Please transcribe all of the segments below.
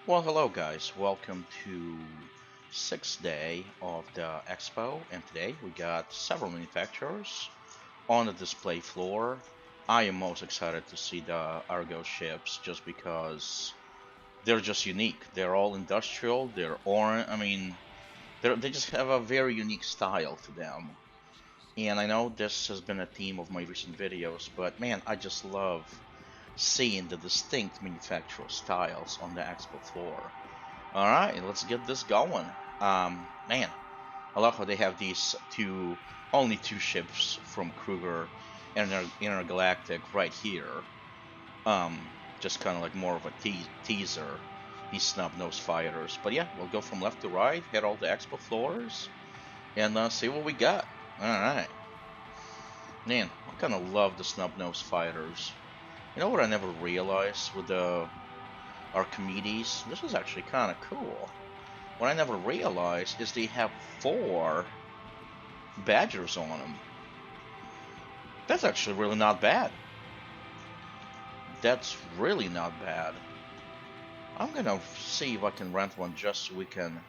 Well, hello guys. Welcome to sixth day of the expo, and today we got several manufacturers on the display floor. I am most excited to see the Argo ships just because they're just unique. They're all industrial. They're orange. They just have a very unique style to them. And I know this has been a theme of my recent videos, but man, I just love seeing the distinct manufacturer styles on the expo floor. All right, let's get this going. Man, I love how they have these only two ships from Kruger and Intergalactic right here. Um, just kind of like more of a teaser. These snub-nosed fighters. But yeah, we'll go from left to right, hit all the expo floors, and see what we got. All right, man, I kind of love the snub-nosed fighters. You know what I never realized with the Archimedes? This is actually kind of cool. What I never realized is they have four badgers on them. That's actually really not bad. That's really not bad. I'm gonna see if I can rent one just so we can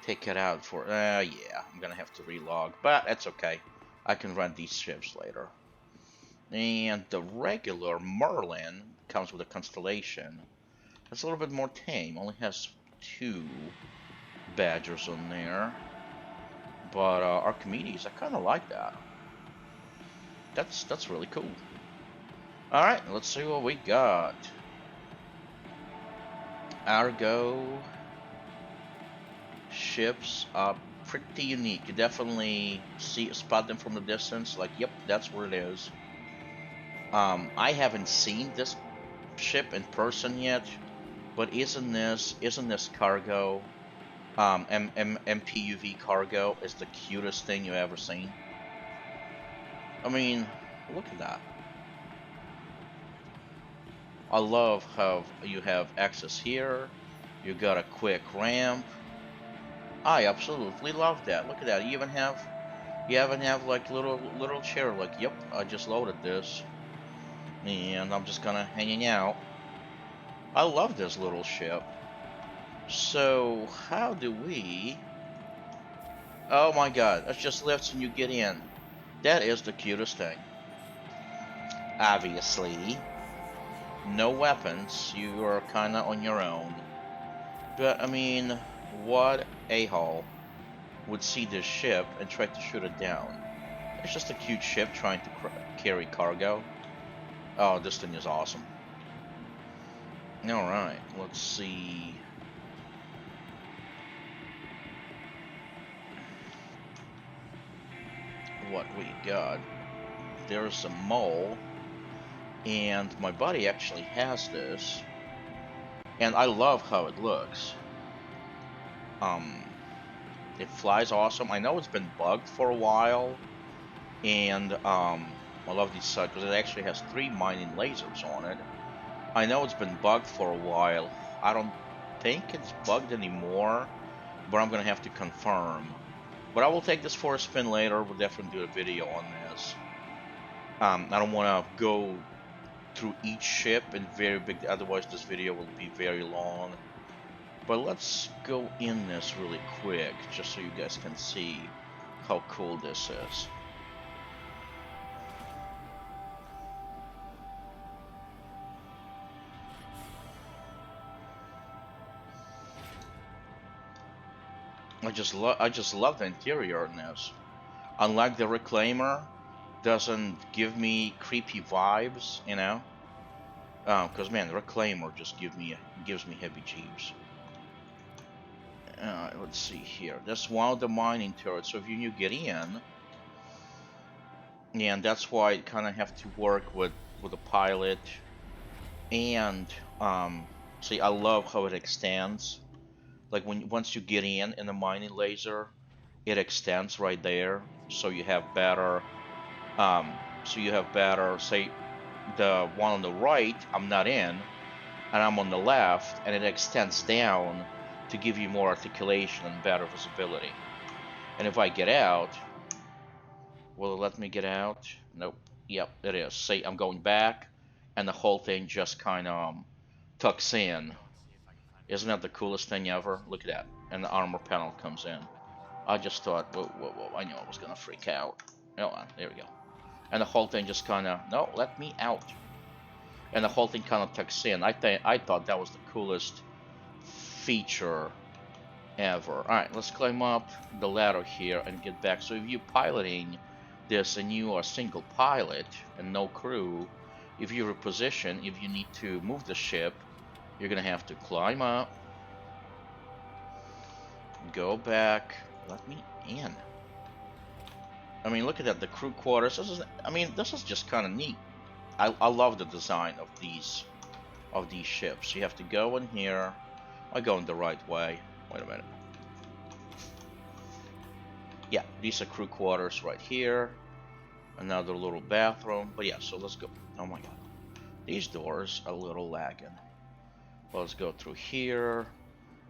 take it out for. Yeah, I'm gonna have to relog, but that's okay. I can rent these ships later. And the regular Merlin comes with a constellation. It's a little bit more tame. Only has two badgers on there. But Archimedes, I kind of like that. That's really cool. All right, let's see what we got. Argo ships are pretty unique. You definitely spot them from the distance. Like, yep, that's where it is. I haven't seen this ship in person yet, but isn't this cargo? MPUV cargo is the cutest thing you've ever seen. I mean, look at that. I love how you have access here. You got a quick ramp. I absolutely love that. Look at that. You even have like little chair. Like, yep, I just loaded this, and I'm just gonna hanging out. I love this little ship. So how do we? Oh my God! That just lifts and you get in. That is the cutest thing. Obviously, no weapons. You are kinda on your own. But I mean, what a-hole would see this ship and try to shoot it down? It's just a cute ship trying to carry cargo. Oh, this thing is awesome. Alright, let's see. What we got. There's a mole, and my buddy actually has this, and I love how it looks. Um, it flies awesome. I know it's been bugged for a while, and I love these sides because it actually has 3 mining lasers on it. I know it's been bugged for a while. I don't think it's bugged anymore, but I'm gonna have to confirm. But I will take this for a spin later. We'll definitely do a video on this. I don't want to go through each ship in very big, otherwise this video will be very long. But let's go in this really quick, just so you guys can see how cool this is. I just love the interior in this. Unlike the Reclaimer, doesn't give me creepy vibes, you know. Cause man, the Reclaimer just gives me heebie-jeebies. Let's see here. That's one of the mining turrets. So if you get in, yeah, and that's why I kind of have to work with a pilot. And see, I love how it extends. Like once you get in the mining laser, it extends right there. So you have better. Um, Say, the one on the right, I'm not in, and I'm on the left, and it extends down to give you more articulation and better visibility. And if I get out, will it let me get out? Nope. Yep, it is. See, I'm going back, and the whole thing just kind of tucks in. Isn't that the coolest thing ever? Look at that. And the armor panel comes in. I just thought, whoa, whoa, whoa, I knew I was gonna freak out. Hold on, there we go. And the whole thing just kinda, no, let me out. And the whole thing kinda tucks in. I thought that was the coolest feature ever. Alright, let's climb up the ladder here and get back. So if you're piloting this and you are a single pilot and no crew, if you reposition, if you need to move the ship, you're gonna have to climb up, go back, let me in. I mean, look at that, the crew quarters. This is just kind of neat. I love the design of these ships. You have to go in here. I'm going the right way. Wait a minute. Yeah, these are crew quarters right here. Another little bathroom. But yeah, so let's go. Oh my god. These doors are a little lagging. Let's go through here.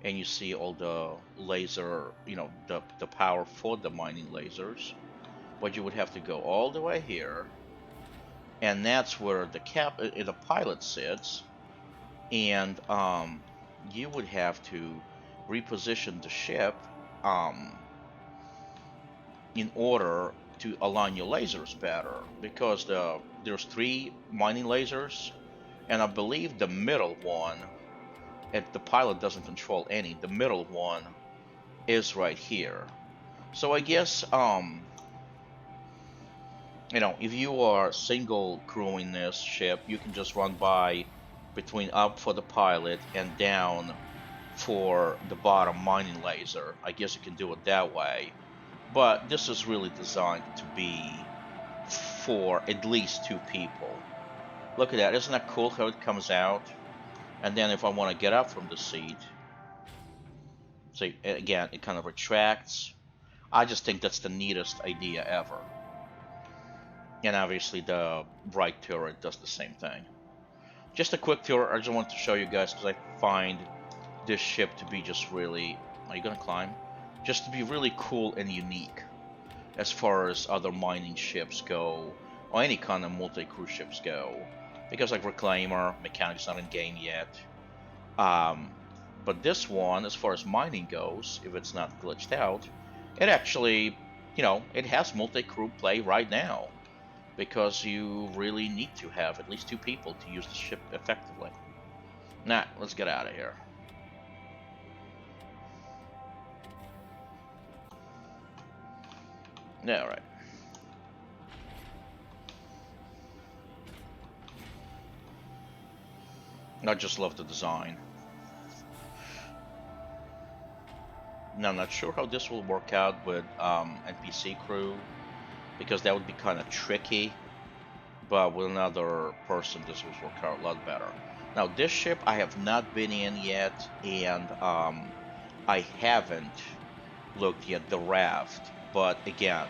And you see all the laser, the power for the mining lasers. But you would have to go all the way here. And that's where the pilot sits. And you would have to reposition the ship in order to align your lasers better, because there's 3 mining lasers, and I believe the middle one, if the pilot doesn't control any, the middle one is right here. So I guess if you are single crewing this ship, you can just run by between up for the pilot and down for the bottom mining laser. I guess you can do it that way. But this is really designed to be for at least 2 people. Look at that, isn't that cool how it comes out? And then if I want to get up from the seat, see, again, it kind of retracts. I just think that's the neatest idea ever. And obviously the bright turret does the same thing. Just a quick tour, I just want to show you guys because I find this ship to be just really... Are you gonna climb? Just to be really cool and unique as far as other mining ships go, or any kind of multi-crew ships go. Because like Reclaimer, mechanic's not in game yet. But this one, as far as mining goes, if it's not glitched out, it actually, it has multi-crew play right now. Because you really need to have at least 2 people to use the ship effectively. Nah, let's get out of here. Alright. I just love the design. Now, I'm not sure how this will work out with NPC crew, because that would be kind of tricky. But with another person, this would work out a lot better. Now, this ship I have not been in yet, and I haven't looked at the raft. But again,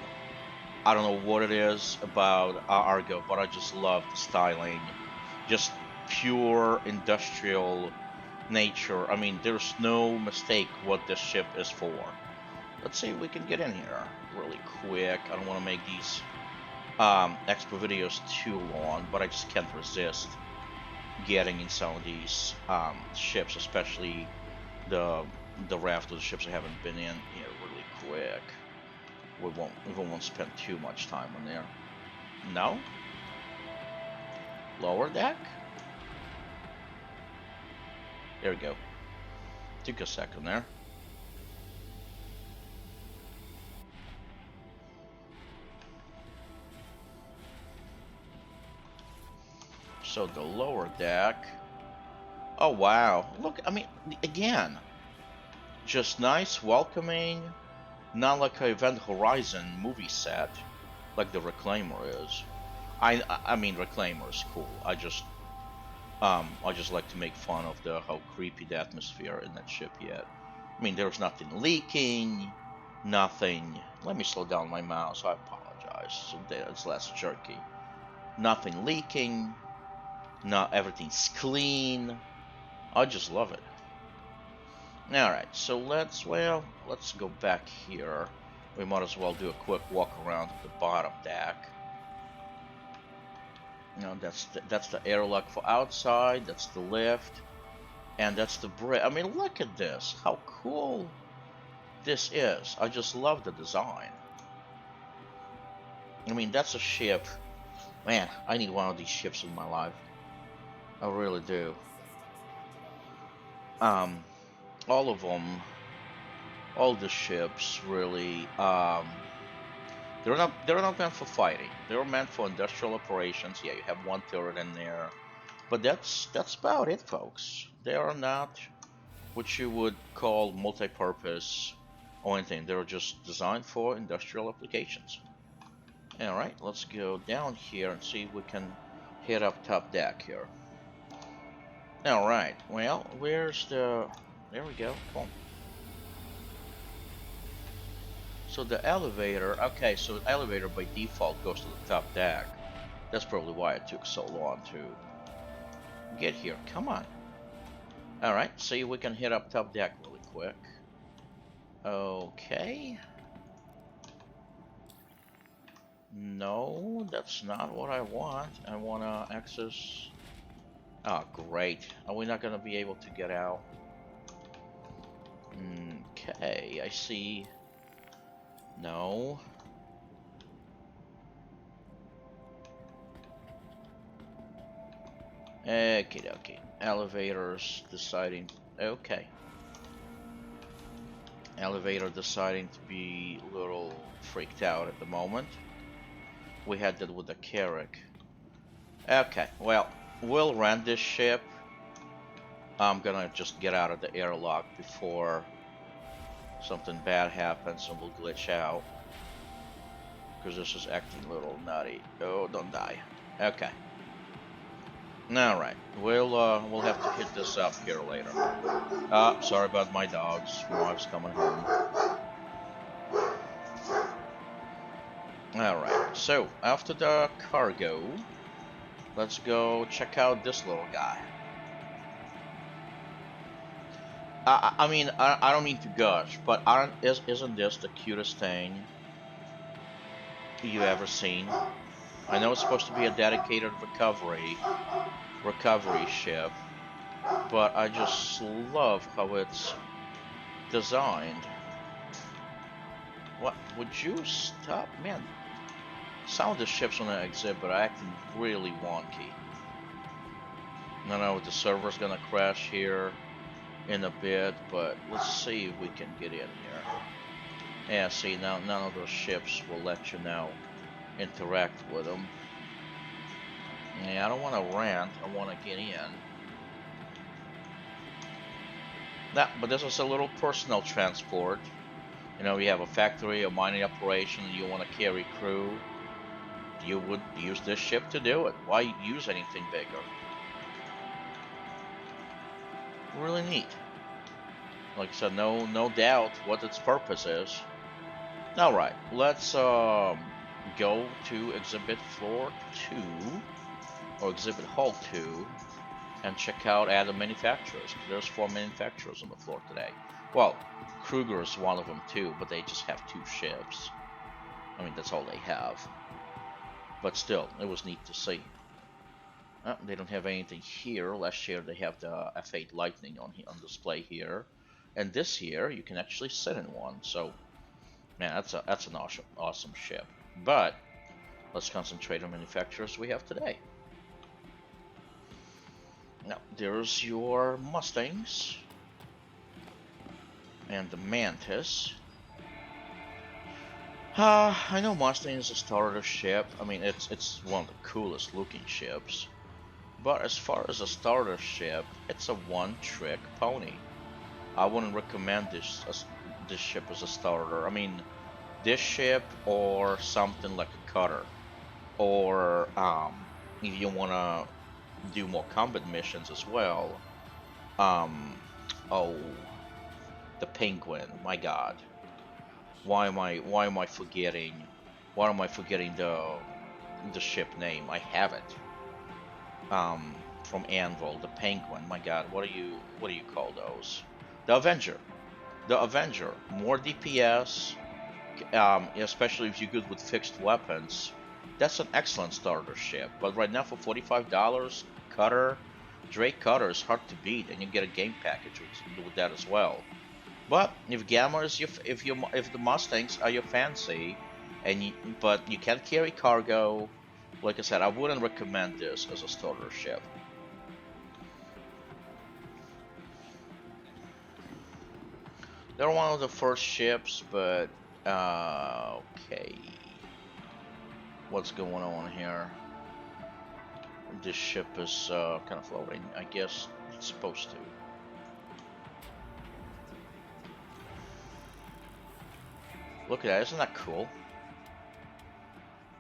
I don't know what it is about Argo, but I just love the styling. Just pure industrial nature. I mean, there's no mistake what this ship is for. Let's see if we can get in here really quick. I don't want to make these expo videos too long, but I just can't resist getting in some of these ships, especially the raft of the ships I haven't been in here really quick. We won't spend too much time on there. No? Lower deck? There we go. Took a second there. So the lower deck. Oh wow. Look, I mean, again, just nice, welcoming, not like a Event Horizon movie set like the Reclaimer is. I mean, Reclaimer is cool. I just like to make fun of how creepy the atmosphere in that ship yet. I mean, there's nothing leaking, nothing. Let me slow down my mouse. I apologize. So it's less jerky. Nothing leaking. Not everything's clean. I just love it. Alright, so let's go back here. We might as well do a quick walk around the bottom deck. That's the airlock for outside. That's the lift. And that's the bridge. I mean, look at this. How cool this is. I just love the design. I mean, that's a ship. Man, I need one of these ships in my life. I really do. Um, all of them, all the ships really, they're not meant for fighting. They're meant for industrial operations. Yeah, you have one turret in there, but that's about it, folks. They are not what you would call multi-purpose or anything. They're just designed for industrial applications. All right, let's go down here and see if we can hit up top deck here. All right, well, where's the... There we go. Boom. So the elevator, okay, so the elevator by default goes to the top deck. That's probably why it took so long to get here. Come on. All right, see if we can hit up top deck really quick. Okay. No, that's not what I want. I want to access... Oh, great. Are we not going to be able to get out? Okay, I see. No. Okay, okay. Elevators deciding... Okay. Elevator deciding to be a little freaked out at the moment. We had that with the Carrack. Okay, well, we'll rent this ship. I'm gonna just get out of the airlock before something bad happens and we'll glitch out. Because this is acting a little nutty. Oh, don't die. Okay. Alright, we'll have to hit this up here later. Sorry about my dogs. My wife's coming home. Alright, so after the cargo, let's go check out this little guy. I mean, I don't mean to gush, but isn't this the cutest thing you ever seen? I know it's supposed to be a dedicated recovery ship, but I just love how it's designed. What? Would you stop? Man, some of the ships on the exhibit are acting really wonky. I know the server's gonna crash here in a bit, but let's see if we can get in here. Yeah, see, now none of those ships will let you now interact with them. Yeah, I don't want to rant, I want to get in. Nah, but this is a little personal transport. You know, you have a factory, a mining operation, and you want to carry crew. You would use this ship to do it. Why use anything bigger? Really neat. Like I said, no doubt what its purpose is. Alright, let's go to exhibit floor 2, or exhibit hall 2, and check out other manufacturers. There's 4 manufacturers on the floor today. Well, Kruger is one of them too, but they just have 2 ships. I mean, that's all they have. But still, it was neat to see. They don't have anything here. Last year they have the F8 Lightning on display here, and this year you can actually sit in one. So, man, that's an awesome ship. But let's concentrate on manufacturers we have today. Now, there's your Mustangs and the Mantis. I know Mustang is a starter ship. I mean, it's one of the coolest looking ships. But as far as a starter ship, it's a one-trick pony. I wouldn't recommend this ship as a starter. I mean, this ship or something like a cutter, or if you wanna do more combat missions as well. Oh, the Penguin. My God, why am I forgetting? Why am I forgetting the ship name? I have it. From Anvil, the Penguin. My God, what do you call those? The Avenger. The Avenger. More DPS, especially if you're good with fixed weapons. That's an excellent starter ship. But right now for $45, cutter, Drake Cutter is hard to beat, and you get a game package with that as well. But if Gammers, if the Mustangs are your fancy, but you can't carry cargo, like I said, I wouldn't recommend this as a starter ship. They're one of the first ships, but okay, what's going on here? This ship is kind of floating. I guess it's supposed to. Look at that, isn't that cool?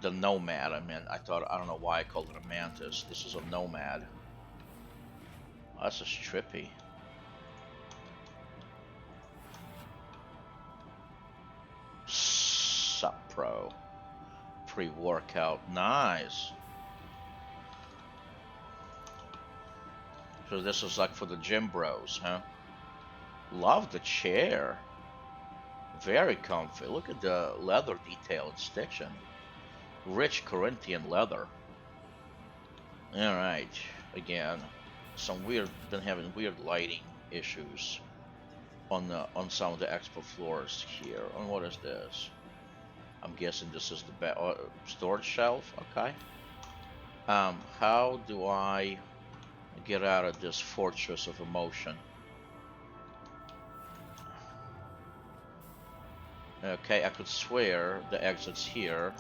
The Nomad, I don't know why I called it a Mantis. This is a Nomad. Oh, that's just trippy. Sup, Pro. Pre-workout, nice. So this is like for the gym bros, huh? Love the chair. Very comfy. Look at the leather detail and stitching. Rich Corinthian leather. Alright, again, been having weird lighting issues on some of the expo floors here. And what is this? I'm guessing this is the storage shelf. Okay. How do I get out of this fortress of emotion? Okay, I could swear the exit's here.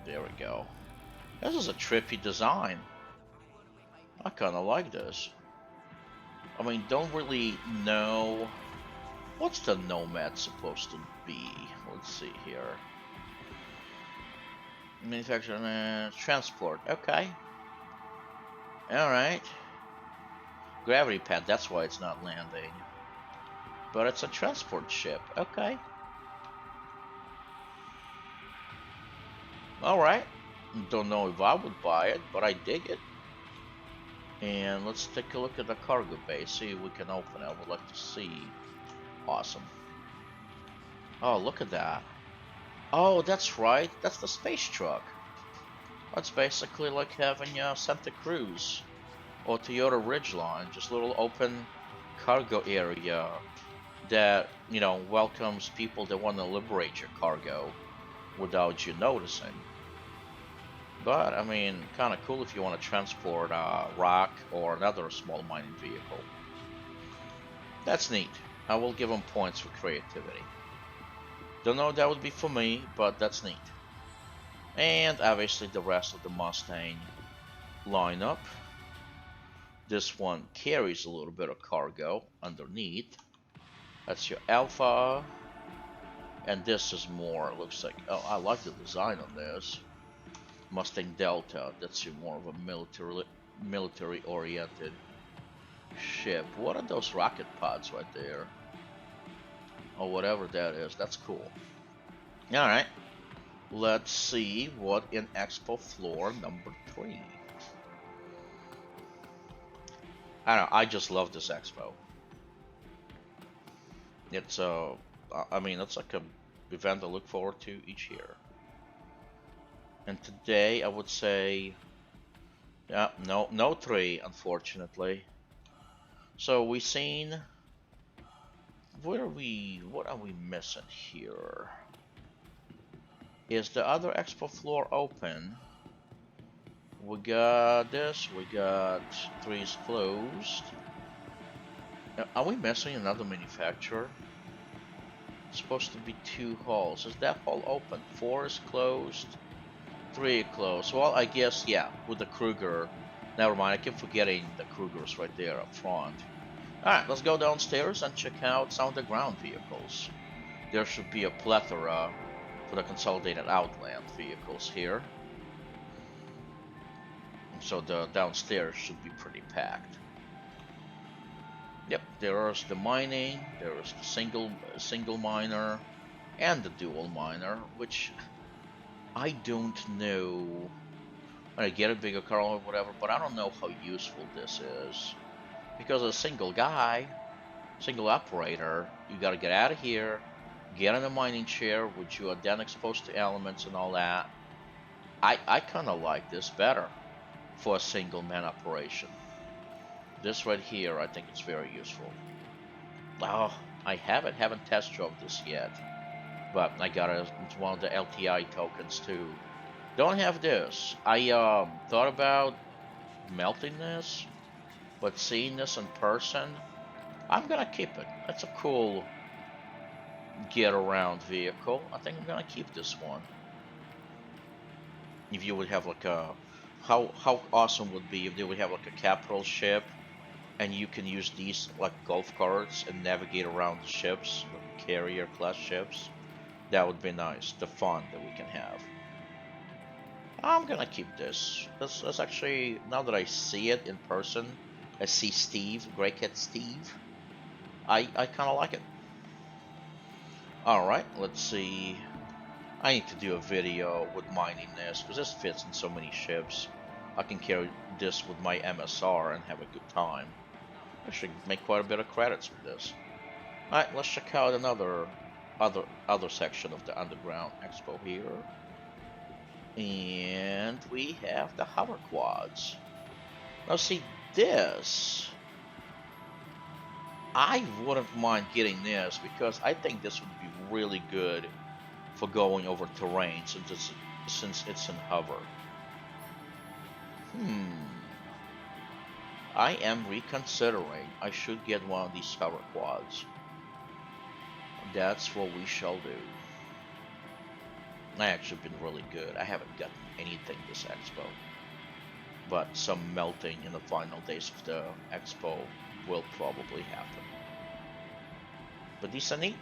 There we go. This is a trippy design. I kinda like this. I mean, don't really know. What's the Nomad supposed to be? Let's see here. Manufacturing and transport. Okay. Alright. Gravity pad, that's why it's not landing. But it's a transport ship. Okay. Alright. Don't know if I would buy it, but I dig it. And let's take a look at the cargo bay, see if we can open it. I would like to see. Awesome. Oh, look at that. Oh, that's right. That's the space truck. That's basically like having a Santa Cruz or Toyota Ridgeline, just a little open cargo area that, you know, welcomes people that want to liberate your cargo without you noticing. But, I mean, kind of cool if you want to transport rock or another small mining vehicle. That's neat. I will give them points for creativity. Don't know if that would be for me, but that's neat. And obviously the rest of the Mustang lineup. This one carries a little bit of cargo underneath. That's your Alpha. And this is more, looks like, oh, I like the design on this. Mustang Delta, that's your more of a military oriented ship. What are those rocket pods right there? Or whatever that is, that's cool. Alright, let's see what in Expo floor number 3. I don't know, I just love this Expo. It's I mean, it's like a event I look forward to each year. And today I would say, yeah, no 3, unfortunately. So we seen, what are we missing here? Is the other expo floor open? We got this, we got 3's closed. Are we missing another manufacturer? It's supposed to be 2 halls. Is that hall open? 4 is closed. 3 close. Well, I guess, yeah, with the Kruger. Never mind, I keep forgetting the Krugers right there up front. Alright, let's go downstairs and check out some of the ground vehicles. There should be a plethora for the Consolidated Outland vehicles here. So the downstairs should be pretty packed. Yep, there's the mining, there's the single miner, and the dual miner, which I don't know. I get a bigger car or whatever, but I don't know how useful this is. Because a single guy, single operator, you gotta get out of here, get in a mining chair, which you are then exposed to elements and all that. I kinda like this better. for a single man operation. This right here, I think it's very useful. Oh, I haven't test drove this yet, but I got it's one of the LTI tokens too. Don't have this. I thought about melting this, but seeing this in person, I'm gonna keep it. That's a cool get around vehicle. I think I'm gonna keep this one. If you would have like a, how awesome would be if they would have like a capital ship, and you can use these like golf carts and navigate around the ships, like carrier class ships. That would be nice. The fun that we can have. I'm gonna keep this. That's actually, now that I see it in person, I see Steve, Greycat Steve. I kind of like it. All right, let's see. I need to do a video with mining this because this fits in so many ships. I can carry this with my MSR and have a good time. I should make quite a bit of credits with this. All right, let's check out another other section of the Underground Expo here. And we have the hover quads. Now see this, I wouldn't mind getting this because I think this would be really good for going over terrain since it's in hover. I am reconsidering. I should get one of these hover quads. That's what we shall do. I actually been really good. I haven't gotten anything this expo, but some melting in the final days of the expo will probably happen. But these are neat.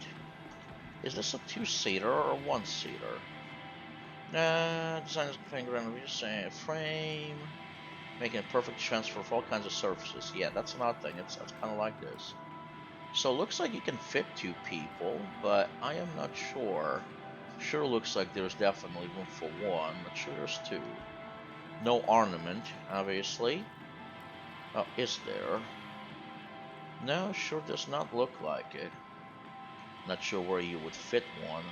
Is this a two-seater or a one-seater? Design is finger and frame, making a perfect transfer of all kinds of surfaces. Yeah, that's another thing. It's kind of like this. So it looks like you can fit two people, but I am not sure. Sure looks like there's definitely room for one, but sure there's two. No ornament, obviously. Oh, is there? No, sure does not look like it. Not sure where you would fit one,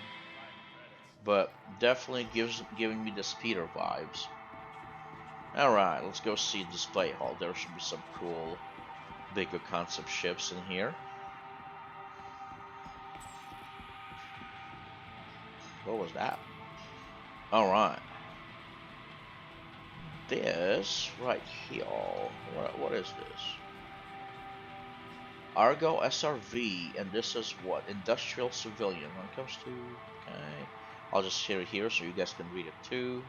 but definitely giving me the speeder vibes. Alright, let's go see the display hall. There should be some cool bigger concept ships in here. What was that? Alright. This right here. What is this? Argo SRV, and this is what? Industrial Civilian. When it comes to, okay, I'll just share it here so you guys can read it too.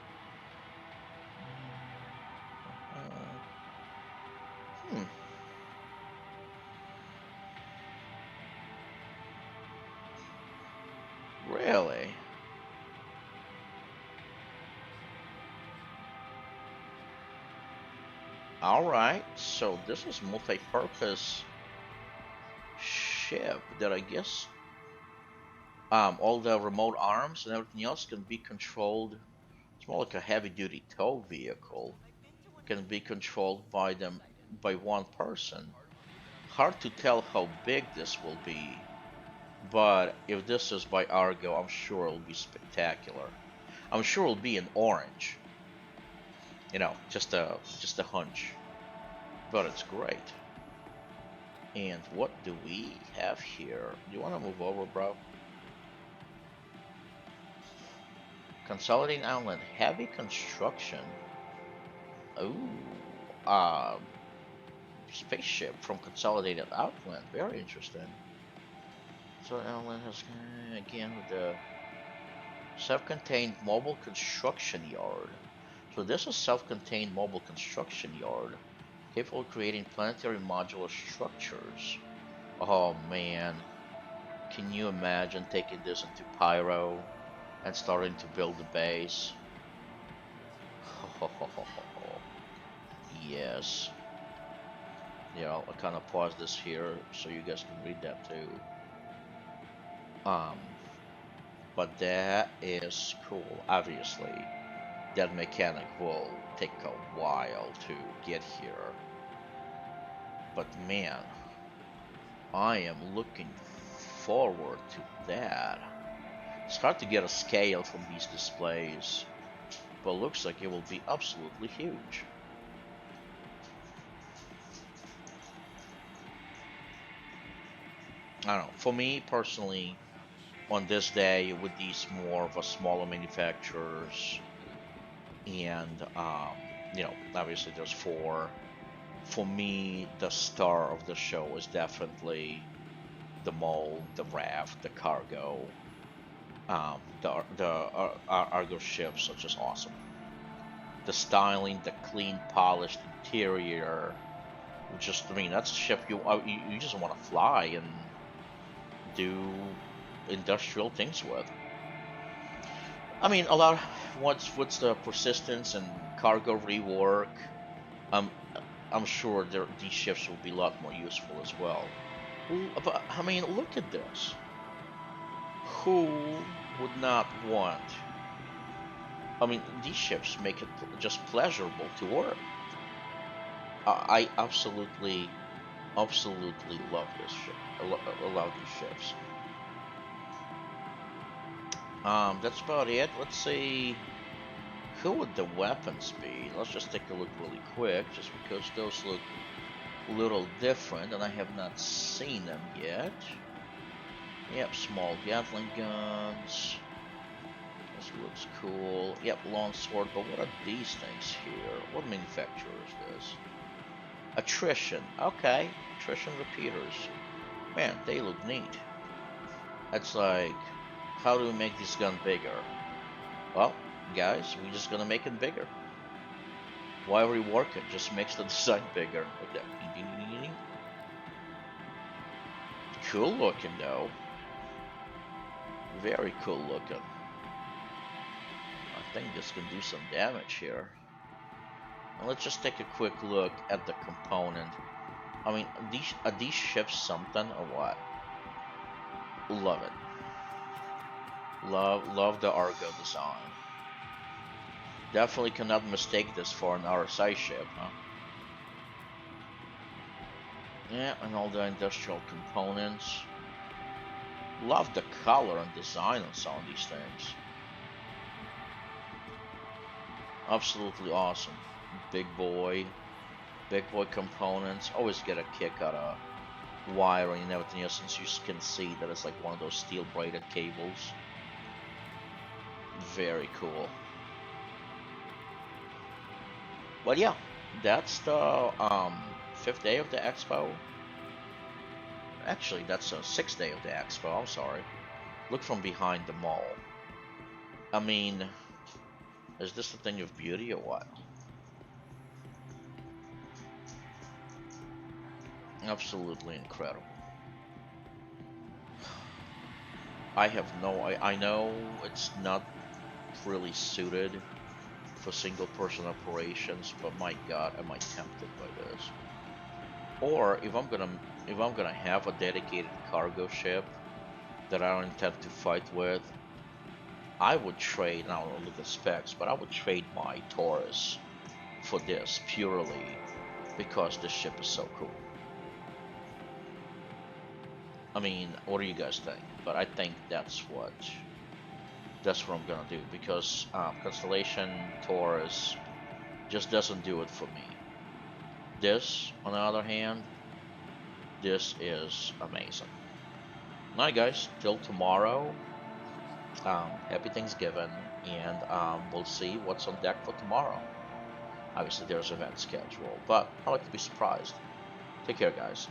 Really? Alright, so this is multi-purpose ship that I guess all the remote arms and everything else can be controlled. It's more like a heavy-duty tow vehicle. Can be controlled by one person. Hard to tell how big this will be, but if this is by Argo, I'm sure it'll be spectacular. I'm sure it'll be in orange. You know, just a hunch, but it's great. And what do we have here? Do you want to move over, bro? Consolidated Outland, heavy construction. Ooh, spaceship from Consolidated Outland, very interesting. So Outland has again with the self-contained mobile construction yard. So this is self-contained mobile construction yard, capable of creating planetary modular structures. Oh man, can you imagine taking this into Pyro and starting to build the base? Yes. Yeah, I'll kind of pause this here so you guys can read that too. But that is cool. Obviously, that mechanic will take a while to get here. But man, I am looking forward to that. It's hard to get a scale from these displays, but looks like it will be absolutely huge. I don't know. For me personally, on this day with these more of a smaller manufacturers, and obviously there's four. For me, the star of the show is definitely the mold, the raft, the cargo. The Argo ships are just awesome. The styling, the clean, polished interior. Just, I mean, that's a ship you just want to fly and do industrial things with. I mean, a lot. What's the persistence and cargo rework? Um, I'm sure these ships will be a lot more useful as well. But I mean, look at this. Who would not want? I mean, these ships make it just pleasurable to work. I absolutely, absolutely love this ship. I love these ships. That's about it. Let's see. Who would the weapons be? Let's just take a look really quick, just because those look a little different, and I have not seen them yet. Yep, small Gatling guns. This looks cool. Yep, long sword, but what are these things here? What manufacturer is this? Attrition. Okay, attrition repeaters. Man, they look neat. It's like, how do we make this gun bigger? Well, guys, we're just gonna make it bigger. Why rework it? Just makes the design bigger. Like that. Cool looking though. Very cool looking. I think this can do some damage here. And let's just take a quick look at the component. I mean, are these ships something or what? Love it. Love the Argo design. Definitely cannot mistake this for an RSI ship, huh? Yeah, and all the industrial components. Love the color and design on some of these things. Absolutely awesome. Big boy components. Always get a kick out of wiring and everything else, since you can see that it's like one of those steel braided cables. Very cool. But yeah, that's the fifth day of the expo. Actually, that's the sixth day of the expo. I'm sorry. Look from behind the mall. I mean, is this a thing of beauty or what? Absolutely incredible. I know it's not really suited for single person operations, but my god, am I tempted by this. Or if I'm gonna have a dedicated cargo ship that I don't intend to fight with, I would trade, I don't look at specs, but I would trade my Taurus for this purely because this ship is so cool. I mean, what do you guys think? But I think that's what I'm gonna do, because Constellation Taurus just doesn't do it for me. This, on the other hand, this is amazing. Alright guys, till tomorrow, happy Thanksgiving, and we'll see what's on deck for tomorrow. Obviously there's event schedule, but I like to be surprised. Take care guys.